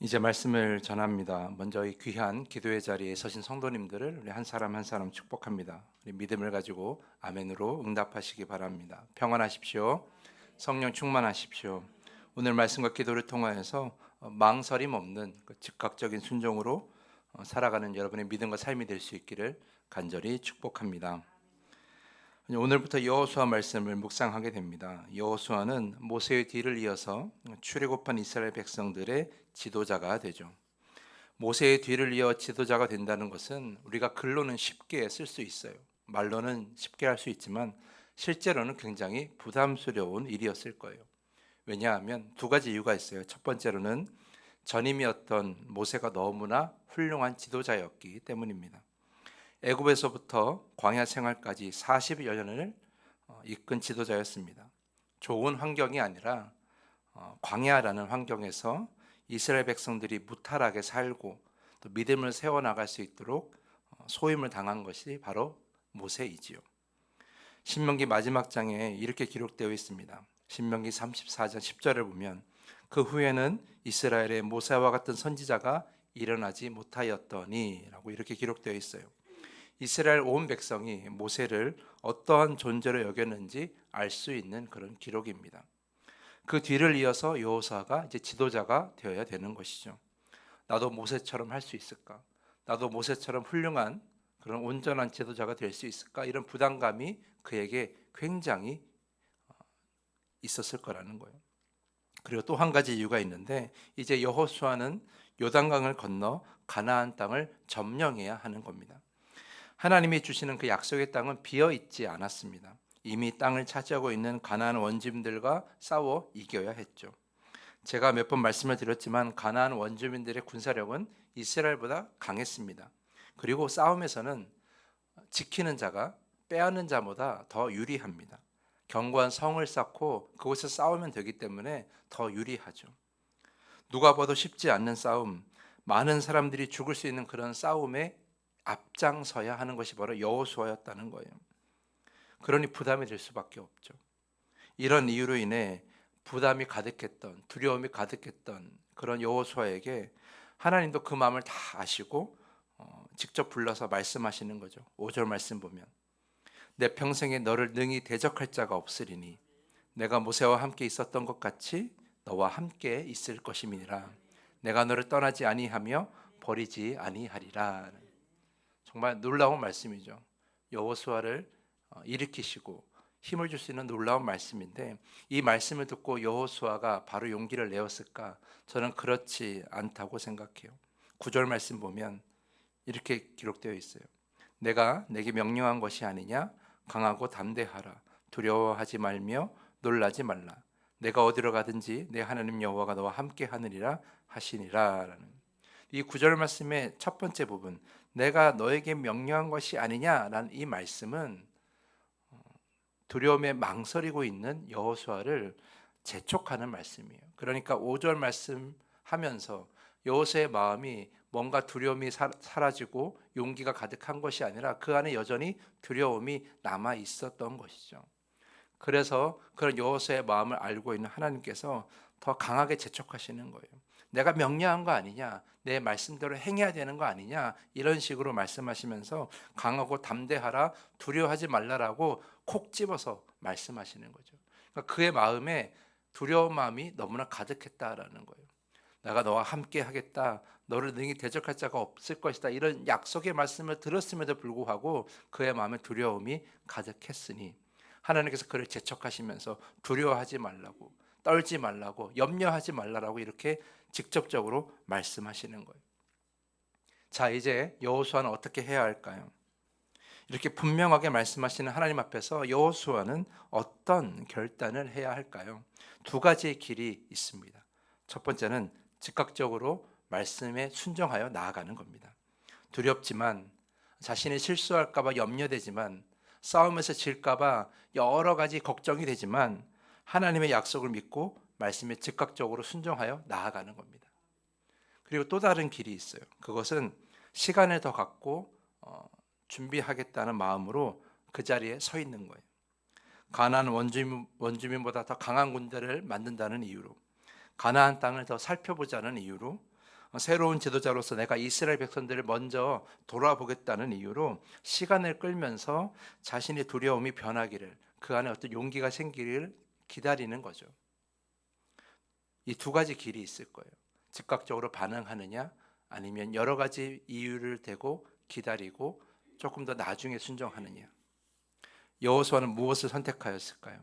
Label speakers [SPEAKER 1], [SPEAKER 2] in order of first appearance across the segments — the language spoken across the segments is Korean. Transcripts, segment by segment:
[SPEAKER 1] 이제 말씀을 전합니다. 먼저 이 귀한 기도의 자리에 서신 성도님들을 우리 한 사람 한 사람 축복합니다. 우리 믿음을 가지고 아멘으로 응답하시기 바랍니다. 평안하십시오. 성령 충만하십시오. 오늘 말씀과 기도를 통하여서 망설임 없는 그 즉각적인 순종으로 살아가는 여러분의 믿음과 삶이 될 수 있기를 간절히 축복합니다. 오늘부터 여호수아 말씀을 묵상하게 됩니다. 여호수아는 모세의 뒤를 이어서 출애굽한 이스라엘 백성들의 지도자가 되죠. 모세의 뒤를 이어 지도자가 된다는 것은 우리가 글로는 쉽게 쓸 수 있어요. 말로는 쉽게 할 수 있지만 실제로는 굉장히 부담스러운 일이었을 거예요. 왜냐하면 두 가지 이유가 있어요. 첫 번째로는 전임이었던 모세가 너무나 훌륭한 지도자였기 때문입니다. 애굽에서부터 광야 생활까지 40여 년을 이끈 지도자였습니다. 좋은 환경이 아니라 광야라는 환경에서 이스라엘 백성들이 무탈하게 살고 또 믿음을 세워나갈 수 있도록 소임을 당한 것이 바로 모세이지요. 신명기 마지막 장에 이렇게 기록되어 있습니다. 신명기 34장 10절을 보면 그 후에는 이스라엘의 모세와 같은 선지자가 일어나지 못하였더니 라고 이렇게 기록되어 있어요. 이스라엘 온 백성이 모세를 어떠한 존재로 여겼는지 알 수 있는 그런 기록입니다. 그 뒤를 이어서 여호수아가 이제 지도자가 되어야 되는 것이죠. 나도 모세처럼 할 수 있을까? 나도 모세처럼 훌륭한 그런 온전한 지도자가 될 수 있을까? 이런 부담감이 그에게 굉장히 있었을 거라는 거예요. 그리고 또 한 가지 이유가 있는데 이제 여호수아는 요단강을 건너 가나안 땅을 점령해야 하는 겁니다. 하나님이 주시는 그 약속의 땅은 비어 있지 않았습니다. 이미 땅을 차지하고 있는 가나안 원주민들과 싸워 이겨야 했죠. 제가 몇 번 말씀을 드렸지만 가나안 원주민들의 군사력은 이스라엘보다 강했습니다. 그리고 싸움에서는 지키는 자가 빼앗는 자보다 더 유리합니다. 견고한 성을 쌓고 그곳에서 싸우면 되기 때문에 더 유리하죠. 누가 봐도 쉽지 않는 싸움, 많은 사람들이 죽을 수 있는 그런 싸움에 앞장서야 하는 것이 바로 여호수아였다는 거예요. 그러니 부담이 될 수밖에 없죠. 이런 이유로 인해 부담이 가득했던, 두려움이 가득했던 그런 여호수아에게 하나님도 그 마음을 다 아시고 직접 불러서 말씀하시는 거죠. 5절 말씀 보면 내 평생에 너를 능히 대적할 자가 없으리니 내가 모세와 함께 있었던 것 같이 너와 함께 있을 것임이니라. 내가 너를 떠나지 아니하며 버리지 아니하리라. 정말 놀라운 말씀이죠. 여호수아를 일으키시고 힘을 줄 수 있는 놀라운 말씀인데 이 말씀을 듣고 여호수아가 바로 용기를 내었을까? 저는 그렇지 않다고 생각해요. 9절 말씀 보면 이렇게 기록되어 있어요. 내가 내게 명령한 것이 아니냐? 강하고 담대하라. 두려워하지 말며 놀라지 말라. 내가 어디로 가든지 내 하나님 여호와가 너와 함께 하느니라 하시니라라는 이 9절 말씀의 첫 번째 부분, 내가 너에게 명령한 것이 아니냐라는 이 말씀은 두려움에 망설이고 있는 여호수아를 재촉하는 말씀이에요. 그러니까 5절 말씀하면서 여호수아의 마음이 뭔가 두려움이 사라지고 용기가 가득한 것이 아니라 그 안에 여전히 두려움이 남아 있었던 것이죠. 그래서 그런 여호수아의 마음을 알고 있는 하나님께서 더 강하게 재촉하시는 거예요. 내가 명령한 거 아니냐, 내 말씀대로 행해야 되는 거 아니냐, 이런 식으로 말씀하시면서 강하고 담대하라, 두려워하지 말라라고 콕 집어서 말씀하시는 거죠. 그러니까 그의 마음에 두려운 마음이 너무나 가득했다라는 거예요. 내가 너와 함께 하겠다, 너를 능히 대적할 자가 없을 것이다, 이런 약속의 말씀을 들었음에도 불구하고 그의 마음에 두려움이 가득했으니 하나님께서 그를 재촉하시면서 두려워하지 말라고, 떨지 말라고, 염려하지 말라고 이렇게 직접적으로 말씀하시는 거예요. 자, 이제 여호수아는 어떻게 해야 할까요? 이렇게 분명하게 말씀하시는 하나님 앞에서 여호수아는 어떤 결단을 해야 할까요? 두 가지의 길이 있습니다. 첫 번째는 즉각적으로 말씀에 순종하여 나아가는 겁니다. 두렵지만, 자신이 실수할까 봐 염려되지만, 싸움에서 질까 봐 여러 가지 걱정이 되지만 하나님의 약속을 믿고 말씀에 즉각적으로 순종하여 나아가는 겁니다. 그리고 또 다른 길이 있어요. 그것은 시간을 더 갖고 준비하겠다는 마음으로 그 자리에 서 있는 거예요. 가나안 원주민보다 더 강한 군대를 만든다는 이유로, 가나안 땅을 더 살펴보자는 이유로 새로운 지도자로서 내가 이스라엘 백성들을 먼저 돌아보겠다는 이유로 시간을 끌면서 자신의 두려움이 변하기를, 그 안에 어떤 용기가 생기기를 기다리는 거죠. 이 두 가지 길이 있을 거예요. 즉각적으로 반응하느냐, 아니면 여러 가지 이유를 대고 기다리고 조금 더 나중에 순종하느냐. 여호수아는 무엇을 선택하였을까요?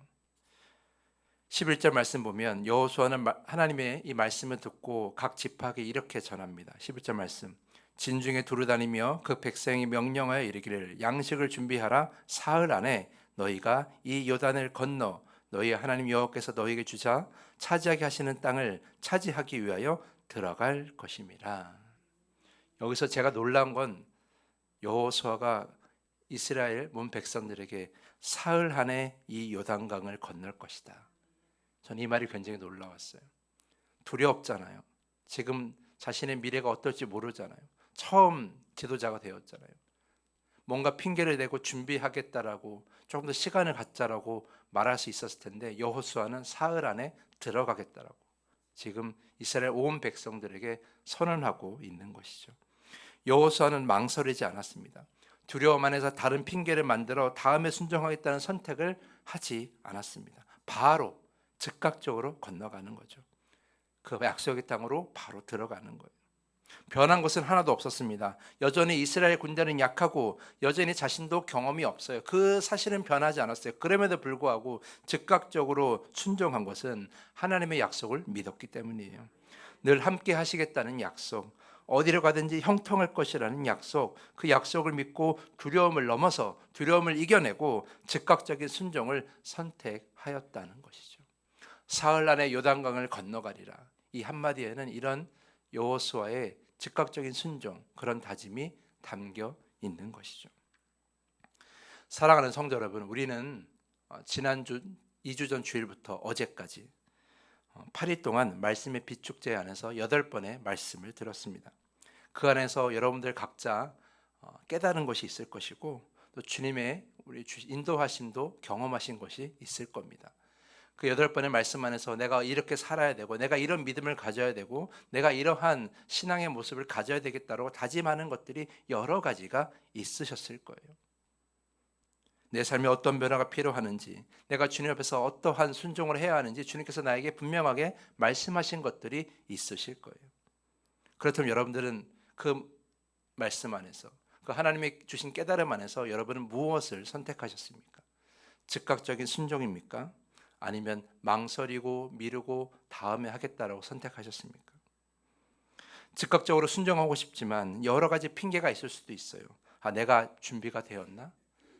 [SPEAKER 1] 11절 말씀 보면 여호수아는 하나님의 이 말씀을 듣고 각 지파에게 이렇게 전합니다. 11절 말씀, 진중에 두루다니며 그 백성이 명령하여 이르기를 양식을 준비하라. 사흘 안에 너희가 이 요단을 건너 너희 하나님 여호와께서 너희에게 주자 차지하게 하시는 땅을 차지하기 위하여 들어갈 것임이라. 여기서 제가 놀란 건 여호수아가 이스라엘 문 백성들에게 사흘 안에 이 요단강을 건널 것이다. 전 이 말이 굉장히 놀라웠어요. 두렵잖아요. 지금 자신의 미래가 어떨지 모르잖아요. 처음 지도자가 되었잖아요. 뭔가 핑계를 대고 준비하겠다라고 조금 더 시간을 갖자라고 말할 수 있었을 텐데 여호수아는 사흘 안에 들어가겠다라고 지금 이스라엘 온 백성들에게 선언하고 있는 것이죠. 여호수아는 망설이지 않았습니다. 두려움 안에서 다른 핑계를 만들어 다음에 순종하겠다는 선택을 하지 않았습니다. 바로 즉각적으로 건너가는 거죠. 그 약속의 땅으로 바로 들어가는 거예요. 변한 것은 하나도 없었습니다. 여전히 이스라엘 군대는 약하고 여전히 자신도 경험이 없어요. 그 사실은 변하지 않았어요. 그럼에도 불구하고 즉각적으로 순종한 것은 하나님의 약속을 믿었기 때문이에요. 늘 함께 하시겠다는 약속, 어디로 가든지 형통할 것이라는 약속, 그 약속을 믿고 두려움을 넘어서 두려움을 이겨내고 즉각적인 순종을 선택하였다는 것이죠. 사흘 안에 요단강을 건너가리라. 이 한마디에는 이런 여호수아의 즉각적인 순종, 그런 다짐이 담겨 있는 것이죠. 사랑하는 성도 여러분, 우리는 지난주 2주 전 주일부터 어제까지 8일 동안 말씀의 비축제 안에서 8번의 말씀을 들었습니다. 그 안에서 여러분들 각자 깨달은 것이 있을 것이고 또 주님의 우리 인도하심도 경험하신 것이 있을 겁니다. 그 8번의 말씀 안에서 내가 이렇게 살아야 되고 내가 이런 믿음을 가져야 되고 내가 이러한 신앙의 모습을 가져야 되겠다고 다짐하는 것들이 여러 가지가 있으셨을 거예요. 내 삶에 어떤 변화가 필요하는지, 내가 주님 앞에서 어떠한 순종을 해야 하는지 주님께서 나에게 분명하게 말씀하신 것들이 있으실 거예요. 그렇다면 여러분들은 그 말씀 안에서, 그 하나님의 주신 깨달음 안에서 여러분은 무엇을 선택하셨습니까? 즉각적인 순종입니까? 아니면 망설이고 미루고 다음에 하겠다라고 선택하셨습니까? 즉각적으로 순종하고 싶지만 여러 가지 핑계가 있을 수도 있어요. 내가 준비가 되었나?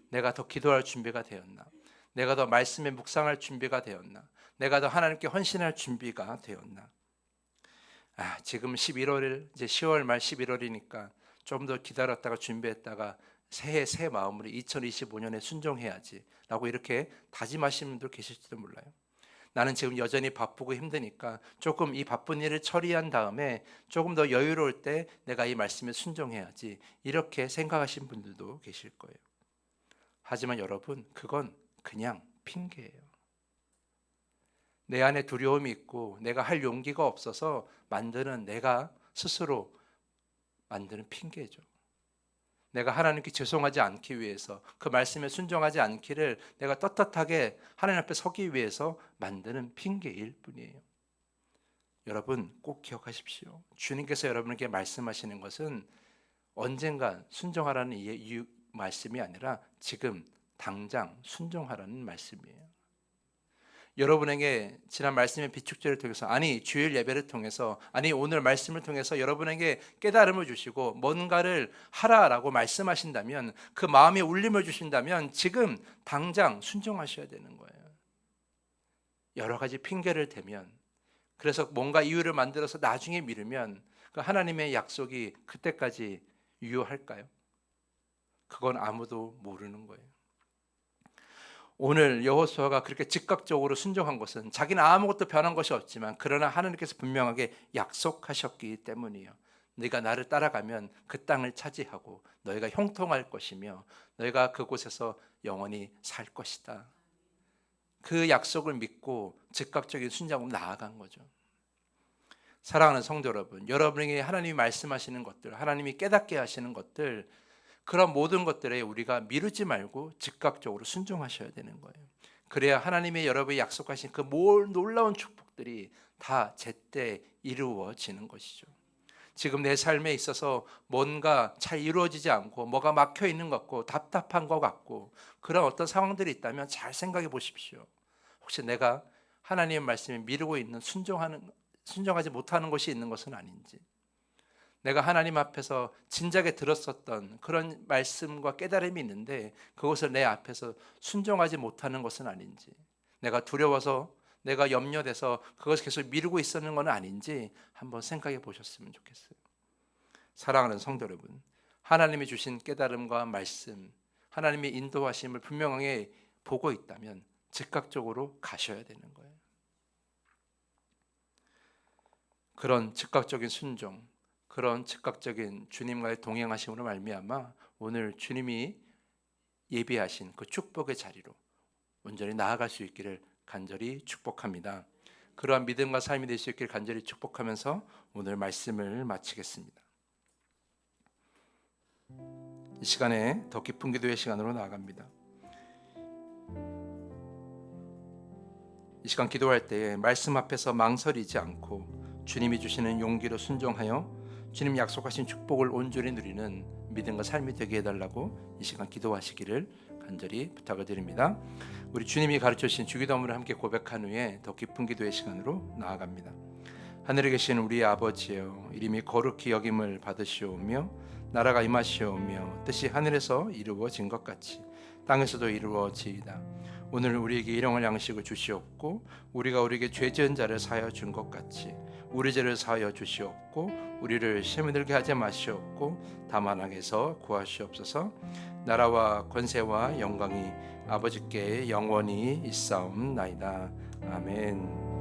[SPEAKER 1] 내가 더 기도할 준비가 되었나? 내가 더 말씀에 묵상할 준비가 되었나? 내가 더 하나님께 헌신할 준비가 되었나? 지금 11월, 이제 10월 말 11월이니까 좀 더 기다렸다가 준비했다가 새해 새 마음으로 2025년에 순종해야지 라고 이렇게 다짐하시는 분들 계실지도 몰라요. 나는 지금 여전히 바쁘고 힘드니까 조금 이 바쁜 일을 처리한 다음에 조금 더 여유로울 때 내가 이 말씀에 순종해야지, 이렇게 생각하시는 분들도 계실 거예요. 하지만 여러분, 그건 그냥 핑계예요. 내 안에 두려움이 있고 내가 할 용기가 없어서 만드는, 내가 스스로 만드는 핑계죠. 내가 하나님께 죄송하지 않기 위해서, 그 말씀에 순종하지 않기를 내가 떳떳하게 하나님 앞에 서기 위해서 만드는 핑계일 뿐이에요. 여러분 꼭 기억하십시오. 주님께서 여러분에게 말씀하시는 것은 언젠간 순종하라는 이유 말씀이 아니라 지금 당장 순종하라는 말씀이에요. 여러분에게 지난 말씀의 비축제를 통해서, 아니 주일 예배를 통해서, 아니 오늘 말씀을 통해서 여러분에게 깨달음을 주시고 뭔가를 하라라고 말씀하신다면, 그 마음에 울림을 주신다면 지금 당장 순종하셔야 되는 거예요. 여러 가지 핑계를 대면, 그래서 뭔가 이유를 만들어서 나중에 미루면 그 하나님의 약속이 그때까지 유효할까요? 그건 아무도 모르는 거예요. 오늘 여호수아가 그렇게 즉각적으로 순종한 것은 자기는 아무것도 변한 것이 없지만 그러나 하나님께서 분명하게 약속하셨기 때문이에요. 네가 나를 따라가면 그 땅을 차지하고 너희가 형통할 것이며 너희가 그곳에서 영원히 살 것이다. 그 약속을 믿고 즉각적인 순종으로 나아간 거죠. 사랑하는 성도 여러분, 여러분에게 하나님이 말씀하시는 것들, 하나님이 깨닫게 하시는 것들, 그런 모든 것들에 우리가 미루지 말고 즉각적으로 순종하셔야 되는 거예요. 그래야 하나님의 여러분이 약속하신 그 놀라운 축복들이 다 제때 이루어지는 것이죠. 지금 내 삶에 있어서 뭔가 잘 이루어지지 않고 뭐가 막혀 있는 것 같고 답답한 것 같고 그런 어떤 상황들이 있다면 잘 생각해 보십시오. 혹시 내가 하나님의 말씀에 미루고 있는 순종하지 못하는 것이 있는 것은 아닌지, 내가 하나님 앞에서 진작에 들었었던 그런 말씀과 깨달음이 있는데 그것을 내 앞에서 순종하지 못하는 것은 아닌지, 내가 두려워서 내가 염려돼서 그것을 계속 미루고 있었는 건 아닌지 한번 생각해 보셨으면 좋겠어요. 사랑하는 성도 여러분, 하나님이 주신 깨달음과 말씀, 하나님의 인도하심을 분명하게 보고 있다면 즉각적으로 가셔야 되는 거예요. 그런 즉각적인 순종, 그런 즉각적인 주님과의 동행하심으로 말미암아 오늘 주님이 예비하신 그 축복의 자리로 온전히 나아갈 수 있기를 간절히 축복합니다. 그러한 믿음과 삶이 될 수 있기를 간절히 축복하면서 오늘 말씀을 마치겠습니다. 이 시간에 더 깊은 기도의 시간으로 나아갑니다. 이 시간 기도할 때에 말씀 앞에서 망설이지 않고 주님이 주시는 용기로 순종하여 주님 약속하신 축복을 온전히 누리는 믿음과 삶이 되게 해달라고 이 시간 기도하시기를 간절히 부탁을 드립니다. 우리 주님이 가르쳐 주신 주기도문을 함께 고백한 후에 더 깊은 기도의 시간으로 나아갑니다. 하늘에 계신 우리 아버지여, 이름이 거룩히 여김을 받으시오며 나라가 임하시오며 뜻이 하늘에서 이루어진 것 같이 땅에서도 이루어지이다. 오늘 우리에게 일용할 양식을 주시옵고 우리가 우리에게 죄 지은 자를 사하여 준 것 같이 우리 죄를 사하여 주시옵고 우리를 시험에 들게 하지 마시옵고 다만 악에서 구하시옵소서. 나라와 권세와 영광이 아버지께 영원히 있사옵나이다. 아멘.